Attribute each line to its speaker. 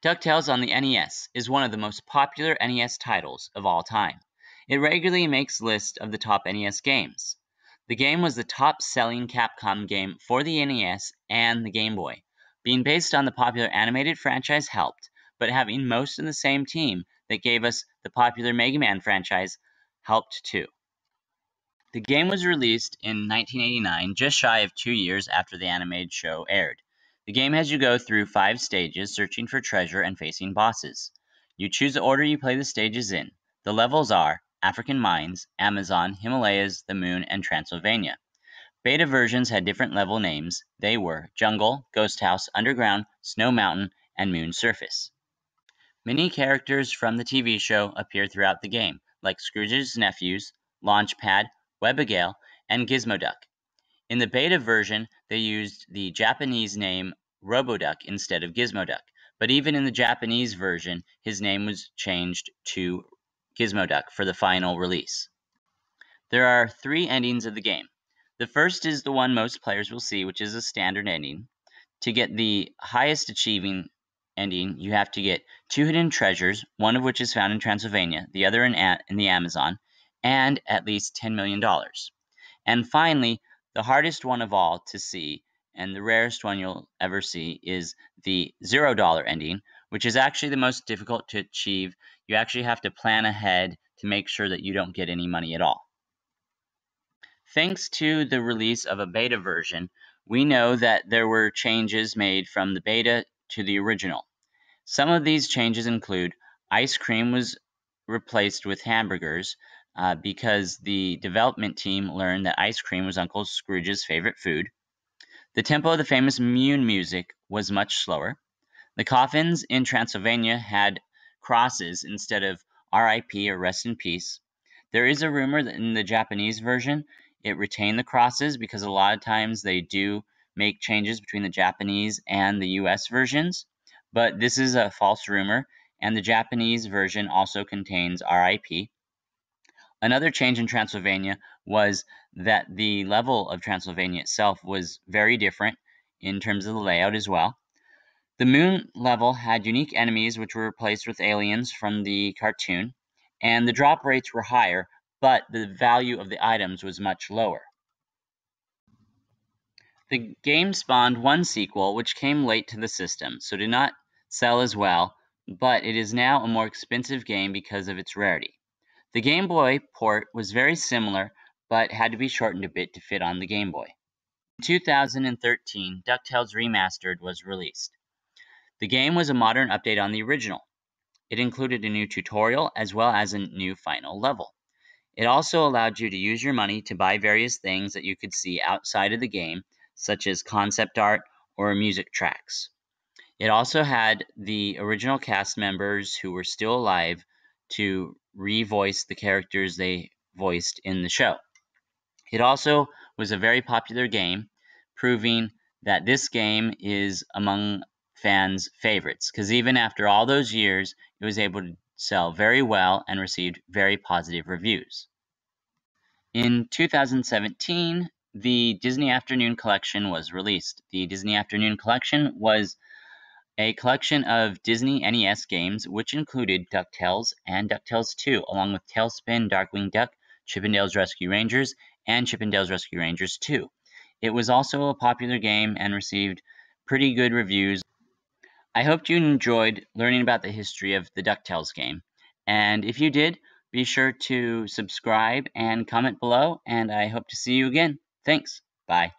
Speaker 1: DuckTales on the NES is one of the most popular NES titles of all time. It regularly makes lists of the top NES games. The game was the top-selling Capcom game for the NES and the Game Boy. Being based on the popular animated franchise helped, but having most of the same team that gave us the popular Mega Man franchise helped too. The game was released in 1989, just shy of 2 years after the animated show aired. The game has you go through 5 stages, searching for treasure and facing bosses. You choose the order you play the stages in. The levels are African Mines, Amazon, Himalayas, the Moon, and Transylvania. Beta versions had different level names. They were Jungle, Ghost House, Underground, Snow Mountain, and Moon Surface. Many characters from the TV show appear throughout the game, like Scrooge's nephews, Launchpad, Webigail, and Gizmoduck. In the beta version, they used the Japanese name Roboduck instead of Gizmoduck, but even in the Japanese version, his name was changed to Gizmoduck for the final release. There are 3 endings of the game. The first is the one most players will see, which is a standard ending. To get the highest achieving ending, you have to get 2 hidden treasures, one of which is found in Transylvania, the other in the Amazon, and at least $10 million. And finally, the hardest one of all to see, and the rarest one you'll ever see, is the $0 ending, which is actually the most difficult to achieve. You actually have to plan ahead to make sure that you don't get any money at all. Thanks to the release of a beta version, we know that there were changes made from the beta to the original. Some of these changes include ice cream was replaced with hamburgers because the development team learned that ice cream was Uncle Scrooge's favorite food. The tempo of the famous Moon music was much slower. The coffins in Transylvania had crosses instead of R.I.P. or Rest in Peace. There is a rumor that in the Japanese version, it retained the crosses because a lot of times they do make changes between the Japanese and the US versions, but this is a false rumor, and the Japanese version also contains R.I.P. Another change in Transylvania was that the level of Transylvania itself was very different in terms of the layout as well. The Moon level had unique enemies which were replaced with aliens from the cartoon, and the drop rates were higher, but the value of the items was much lower. The game spawned one sequel which came late to the system, so did not sell as well, but it is now a more expensive game because of its rarity. The Game Boy port was very similar, but had to be shortened a bit to fit on the Game Boy. In 2013, DuckTales Remastered was released. The game was a modern update on the original. It included a new tutorial as well as a new final level. It also allowed you to use your money to buy various things that you could see outside of the game, such as concept art or music tracks. It also had the original cast members who were still alive to revoice the characters they voiced in the show. It also was a very popular game, proving that this game is among fans' favorites, because even after all those years, it was able to sell very well and received very positive reviews. In 2017, the Disney Afternoon Collection was released. The Disney Afternoon Collection was a collection of Disney NES games, which included DuckTales and DuckTales 2, along with Tailspin, Darkwing Duck, Chip 'n Dale's Rescue Rangers, and Chip 'n Dale's Rescue Rangers 2. It was also a popular game and received pretty good reviews. I hope you enjoyed learning about the history of the DuckTales game, and if you did, be sure to subscribe and comment below, and I hope to see you again. Thanks. Bye.